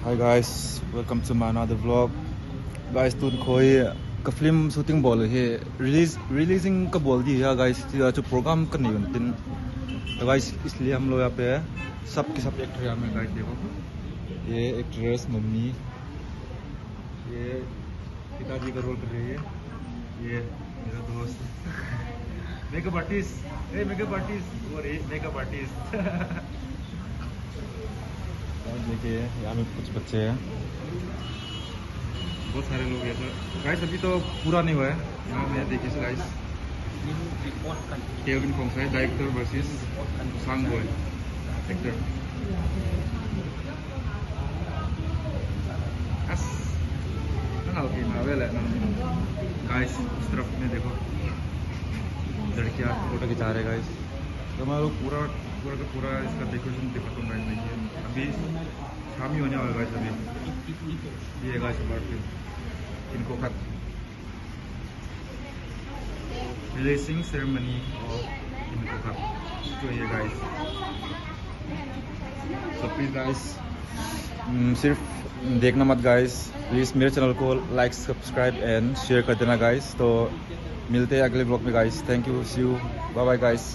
Hi guys, welcome to my another vlog. Guys, तुम कोई का फिल्म शूटिंग बोल है releasing का बोल दी है guys. जो प्रोग्राम करनी है दिन तो guys इसलिए हम लोग यहाँ पे है. सब के सब एक्टर यहाँ में guys देखो. ये एक्ट्रेस मम्मी, ये पिताजी का रोल कर रही है. ये मेरा दोस्त मेकअप आर्टिस्ट. ए मेकअप आर्टिस्ट और एक मेकअप आर्टिस्ट. देखिए यहाँ में कुछ बच्चे हैं, बहुत सारे लोग हैं. तो गाइस अभी तो पूरा नहीं हुआ है यहाँ में. देखिए गाइस केविन फोंगसाई डायरेक्टर वर्सेस सांग बॉय एक्टर. गाइस इस तरफ में देखो लड़कियाँ फोटो खिंचा रहे गाइस. तो मैं लोग पूरा का पूरा इसका डेकोरेशन दिखाता हूँ गाइस. देखिए अभी शाम ही होने वाला गाइस. अभी ये गाइस बात इनको खत रिलीजिंग सेरेमनी और इनको खत तो ये गाइस. तो प्लीज़ गाइस सिर्फ देखना मत गाइस. प्लीज़ मेरे चैनल को लाइक सब्सक्राइब एंड शेयर कर देना गाइस. तो मिलते हैं अगले ब्लॉग में guys. Thank you, see you, bye bye guys.